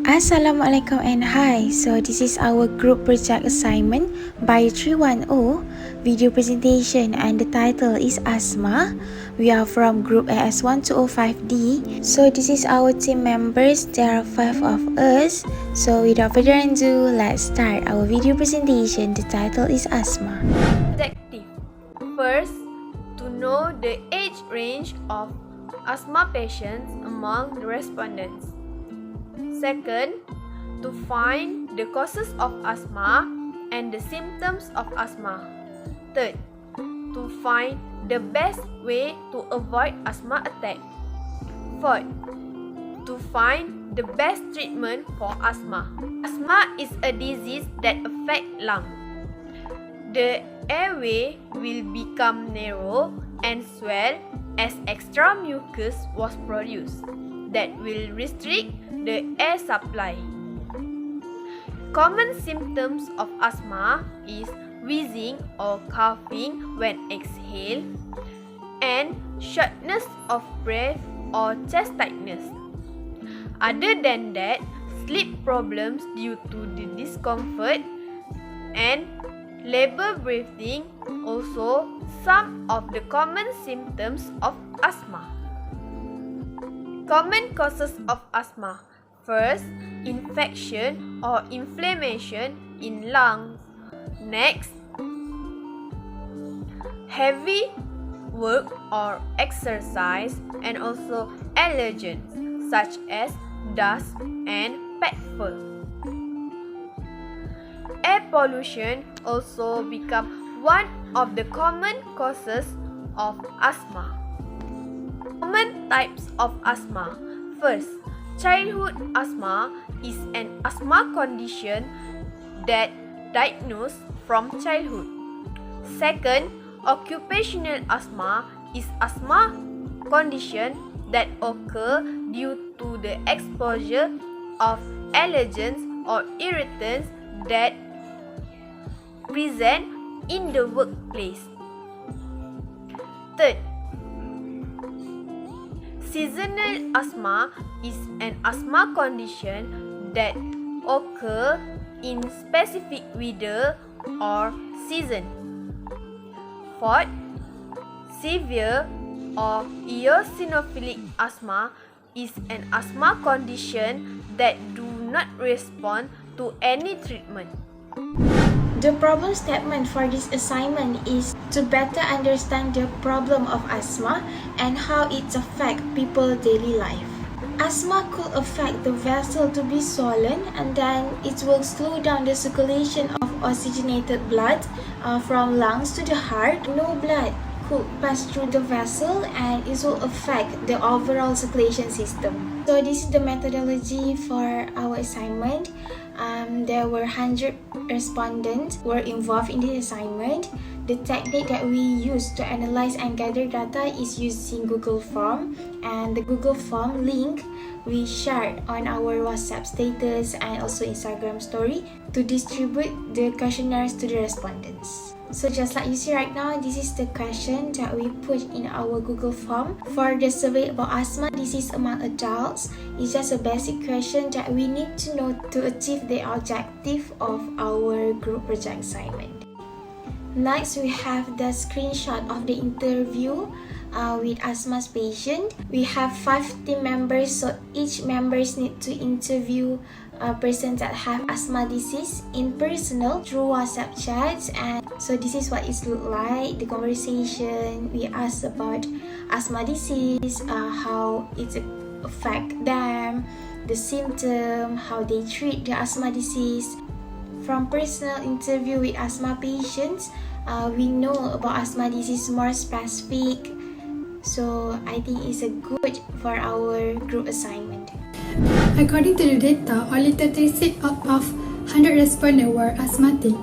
Assalamualaikum and hi. So this is our group project assignment BIO310 video presentation and the title is Asthma. We are from group AS1205D. So this is our team members. There are 5 of us. So without further ado, let's start our video presentation. The title is Asthma. Objective. First, to know the age range of asthma patients among the respondents. Second, to find the causes of asthma and the symptoms of asthma. Third, to find the best way to avoid asthma attack. Fourth, to find the best treatment for asthma. Asthma is a disease that affects lungs. The airway will become narrow and swell as extra mucus was produced that will restrict the air supply. Common symptoms of asthma is wheezing or coughing when exhale and shortness of breath or chest tightness. Other than that, sleep problems due to the discomfort and labour breathing also some of the common symptoms of asthma. Common causes of asthma. First, infection or inflammation in lungs. Next, heavy work or exercise and also allergens such as dust and pet fur. Air pollution also become one of the common causes of asthma. Common types of asthma. First, childhood asthma is an asthma condition that diagnosed from childhood. Second, occupational asthma is asthma condition that occur due to the exposure of allergens or irritants that present in the workplace. Third, seasonal asthma is an asthma condition that occur in specific weather or season. Fourth, severe or eosinophilic asthma is an asthma condition that do not respond to any treatment. The problem statement for this assignment is to better understand the problem of asthma and how it affects people's daily life. Asthma could affect the vessel to be swollen and then it will slow down the circulation of oxygenated blood from lungs to the heart. No blood could pass through the vessel and it will affect the overall circulation system. So this is the methodology for our assignment. There were 100 respondents were involved in the assignment. The technique that we use to analyze and gather data is using Google Form, and the Google Form link we shared on our WhatsApp status and also Instagram story to distribute the questionnaires to the respondents. So just like you see right now, this is the question that we put in our Google Form. For the survey about asthma disease among adults, it's just a basic question that we need to know to achieve the objective of our group project assignment. Next, we have the screenshot of the interview with asthma patient. We have 5 team members, so each members need to interview a person that have asthma disease in personal through WhatsApp chats. And so this is what it look like, the conversation. We ask about asthma disease, how it affect them, the symptom, how they treat the asthma disease. From personal interview with asthma patients, we know about asthma disease more specific. So I think it's a good for our group assignment. According to the data, only 36 out of 100 respondents were asthmatic.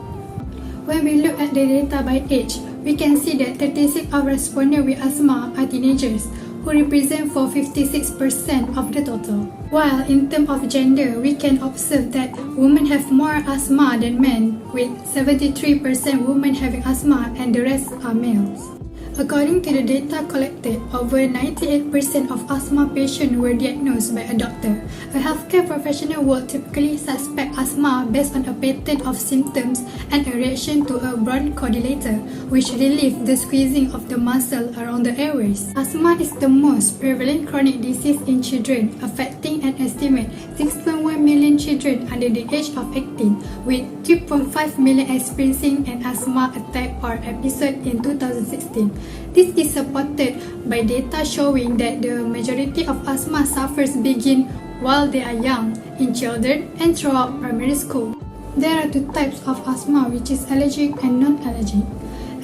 When we look at the data by age, we can see that 36 of respondents with asthma are teenagers, who represent for 56% of the total. While in terms of gender, we can observe that women have more asthma than men, with 73% women having asthma and the rest are males. According to the data collected, over 98% of asthma patients were diagnosed by a doctor. A healthcare professional will typically suspect asthma based on a pattern of symptoms and a reaction to a bronchodilator, which relieves the squeezing of the muscle around the airways. Asthma is the most prevalent chronic disease in children, affecting an estimate 6.1 million children under the age of 18, with 2.5 million experiencing an asthma attack or episode in 2016. This is supported by data showing that the majority of asthma sufferers begin while they are young, in children, and throughout primary school. There are two types of asthma, which is allergic and non-allergic.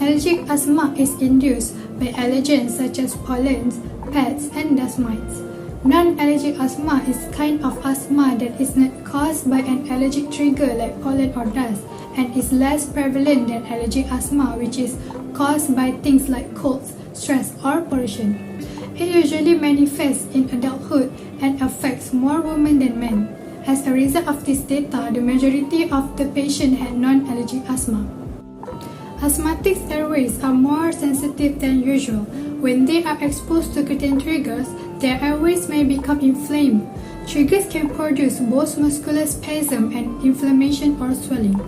Allergic asthma is induced by allergens such as pollens, pests, and dust mites. Non-allergic asthma is kind of asthma that is not caused by an allergic trigger like pollen or dust, and is less prevalent than allergic asthma, which is caused by things like colds, stress, or pollution. It usually manifests in adulthood and affects more women than men. As a result of this data, the majority of the patients had non-allergic asthma. Asthmatics' airways are more sensitive than usual. When they are exposed to certain triggers, their airways may become inflamed. Triggers can produce both muscular spasm and inflammation or swelling.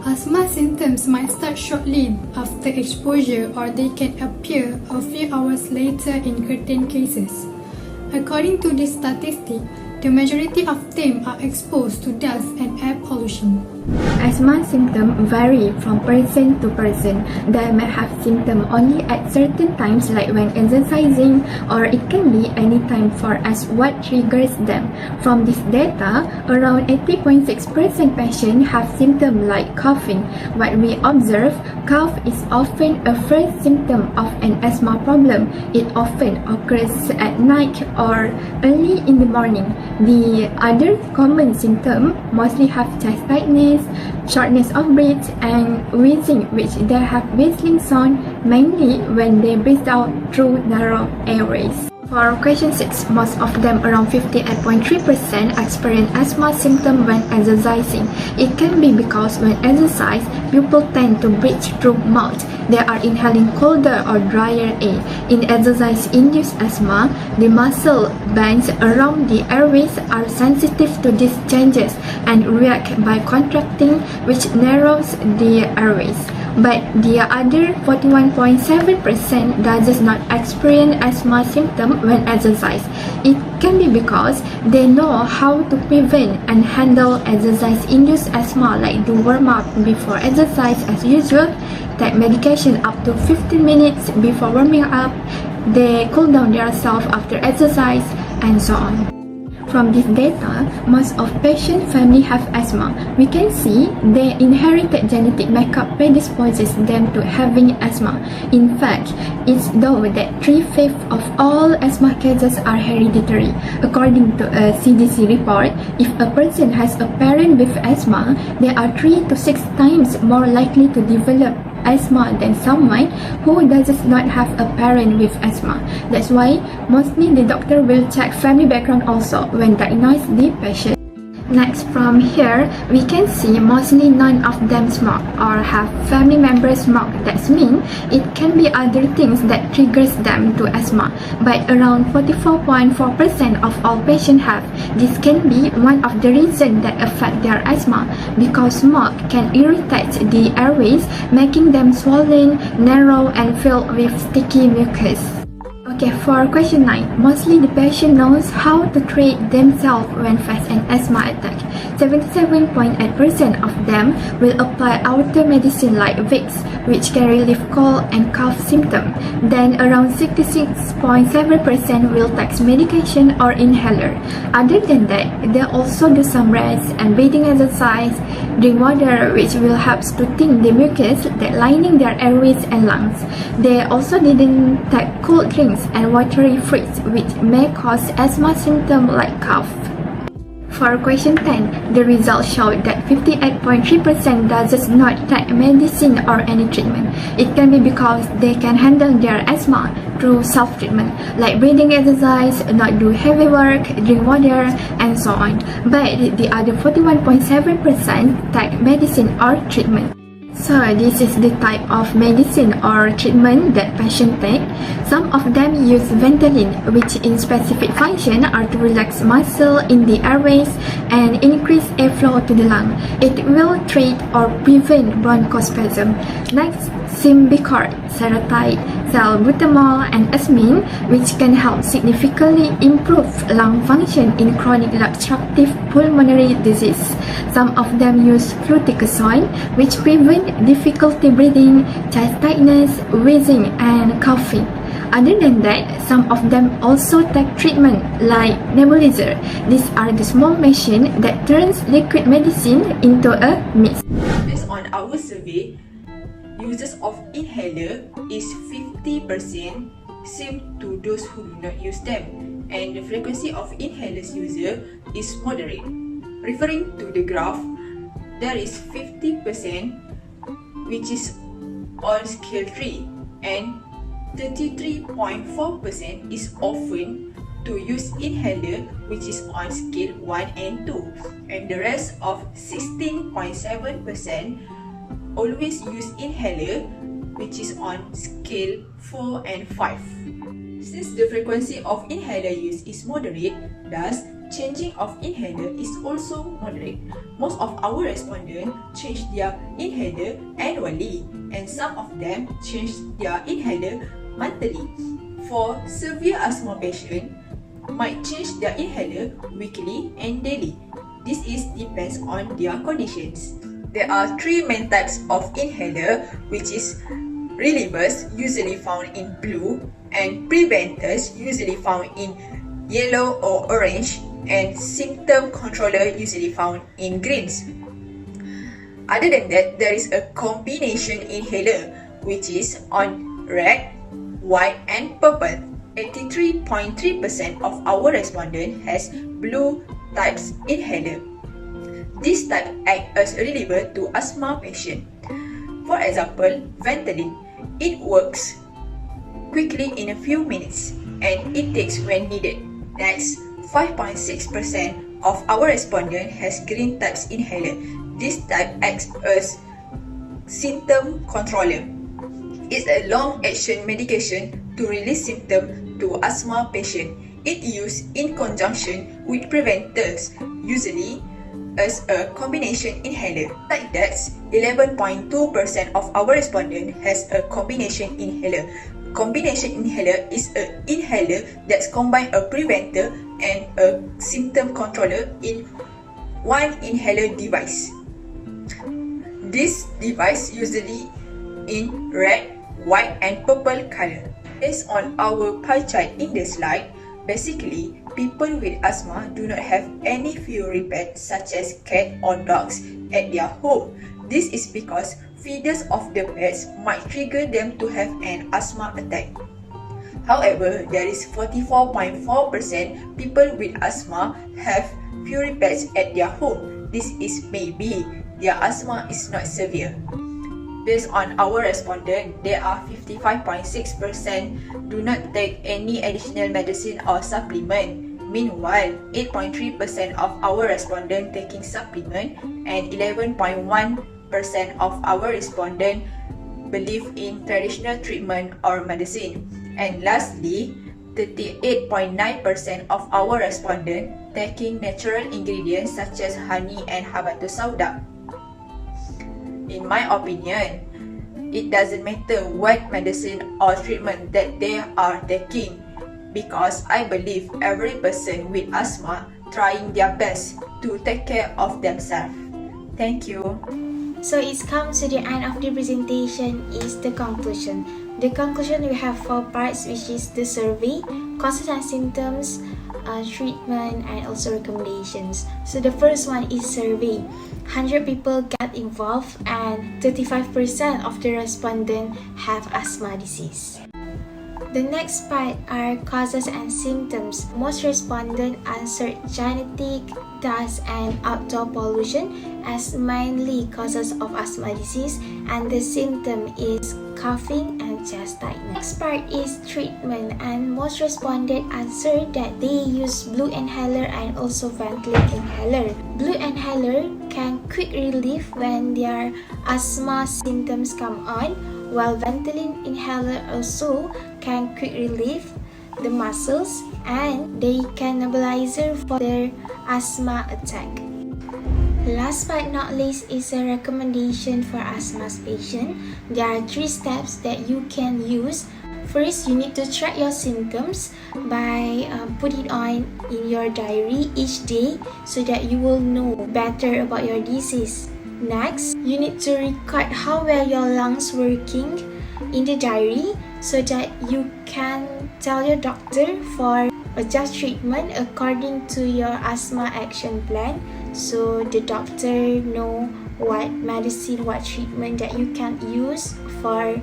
Asthma symptoms might start shortly after exposure, or they can appear a few hours later in certain cases. According to this statistic, the majority of them are exposed to dust and air pollution. Asthma symptoms vary from person to person. They may have symptoms only at certain times, like when exercising, or it can be any time for us what triggers them. From this data, around 80.6% patients have symptoms like coughing. What we observe, cough is often a first symptom of an asthma problem. It often occurs at night or early in the morning. The other common symptoms mostly have chest tightness, shortness of breath, and wheezing, which they have whistling sound mainly when they breathe out through narrow airways. For question 6, most of them, around 58.3%, experience asthma symptoms when exercising. It can be because when exercise, people tend to breathe through mouth. They are inhaling colder or drier air. In exercise-induced asthma, the muscle bands around the airways are sensitive to these changes and react by contracting, which narrows the airways. But the other 41.7% does not experience asthma symptoms when exercise. It can be because they know how to prevent and handle exercise-induced asthma, like do warm-up before exercise as usual, take medication up to 15 minutes before warming up, they cool down themselves after exercise, and so on. From this data, most of patient family have asthma. We can see their inherited genetic makeup predisposes them to having asthma. In fact, it's though that 3/5 of all asthma cases are hereditary. According to a CDC report, if a person has a parent with asthma, they are 3 to 6 times more likely to develop asthma than someone who does not have a parent with asthma. That's why mostly the doctor will check family background also when diagnose the patient. Next, from here, we can see mostly none of them smoke or have family members smoke. That means it can be other things that triggers them to asthma. But around 44.4% of all patients have. This can be one of the reasons that affect their asthma, because smoke can irritate the airways, making them swollen, narrow, and filled with sticky mucus. Okay, for question 9, mostly the patient knows how to treat themselves when face an asthma attack. 77.8% of them will apply outer medicine like Vicks, which can relieve cold and cough symptoms. Then around 66.7% will take medication or inhaler. Other than that, they also do some rest and breathing exercise, drink water, which will help to thin the mucus that lining their airways and lungs. They also didn't take cold drinks and watery fruits, which may cause asthma symptoms like cough. For question 10, the results showed that 58.3% does not take medicine or any treatment. It can be because they can handle their asthma through self-treatment, like breathing exercise, not do heavy work, drink water, and so on. But the other 41.7% take medicine or treatment. So this is the type of medicine or treatment that patients take. Some of them use Ventolin, which in specific function are to relax muscle in the airways and increase airflow to the lung. It will treat or prevent bronchospasm. Next, Symbicort, Serotype, Salbutamol, and Asmin, which can help significantly improve lung function in chronic obstructive pulmonary disease. Some of them use fluticasone, which prevent difficulty breathing, chest tightness, wheezing, and coughing. Other than that, some of them also take treatment like nebulizer. These are the small machine that turns liquid medicine into a mist. Based on our survey, users of inhaler is 50% same to those who do not use them, and the frequency of inhalers user is moderate. Referring to the graph, there is 50% which is on scale 3 and 33.4% is often to use inhaler which is on scale 1 and 2, and the rest of 16.7% always use inhaler which is on scale 4 and 5. Since the frequency of inhaler use is moderate, thus changing of inhaler is also moderate. Most of our respondents change their inhaler annually, and some of them change their inhaler monthly. For severe asthma patients, might change their inhaler weekly and daily. This depends on their conditions. There are three main types of inhaler, which is relievers, usually found in blue, and preventers, usually found in yellow or orange, and symptom controller, usually found in greens. Other than that, there is a combination inhaler, which is on red, white, and purple. 83.3% of our respondents has blue types inhaler. This type act as a reliever to asthma patient. For example, Ventolin. It works quickly in a few minutes and it takes when needed. Next, 5.6% of our respondent has green types inhaler. This type acts as symptom controller. It's a long-action medication to release symptoms to asthma patient. It used in conjunction with preventers, usually as a combination inhaler. Like that, 11.2% of our respondent has a combination inhaler. Combination inhaler is an inhaler that's combine a preventer and a symptom controller in one inhaler device. This device usually in red, white, and purple color. Based on our pie chart in the slide, basically, people with asthma do not have any fury pets such as cats or dogs at their home. This is because feeders of the pets might trigger them to have an asthma attack. However, there is 44.4% people with asthma have fury pets at their home. This is maybe their asthma is not severe. Based on our respondent, there are 55.6% do not take any additional medicine or supplement. Meanwhile, 8.3% of our respondent taking supplement and 11.1% of our respondent believe in traditional treatment or medicine. And lastly, 38.9% of our respondent taking natural ingredients such as honey and habatus sauda. In my opinion, it doesn't matter what medicine or treatment that they are taking, because I believe every person with asthma trying their best to take care of themselves. Thank you. So it's come to the end of the presentation is the conclusion. The conclusion we have 4 parts, which is the survey, causes and symptoms, treatment, and also recommendations. So the first one is survey. 100 people got involved and 35% of the respondents have asthma disease. The next part are causes and symptoms. Most respondents answered genetic, dust and outdoor pollution as mainly causes of asthma disease, and the symptom is coughing and chest tightness. Next part is treatment, and most responded answered that they use blue inhaler and also ventilate inhaler. Blue inhaler can quick relief when their asthma symptoms come on, while ventilate inhaler also can quick relieve the muscles and they can nebulizer for their asthma attack. Last but not least is a recommendation for asthma patient. There are 3 steps that you can use. First, you need to track your symptoms by put it on in your diary each day so that you will know better about your disease. Next, you need to record how well your lungs working in the diary so that you can tell your doctor for adjust treatment according to your asthma action plan, so the doctor know what medicine, what treatment that you can use for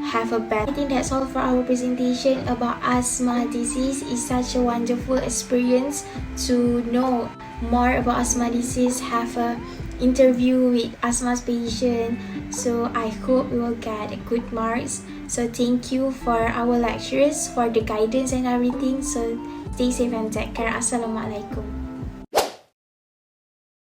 have a better. I think that's all for our presentation about asthma disease. It's such a wonderful experience to know more about asthma disease, have a interview with asthma patient. So I hope we will get good marks. So thank you for our lecturers for the guidance and everything. So stay safe and take care. Assalamualaikum.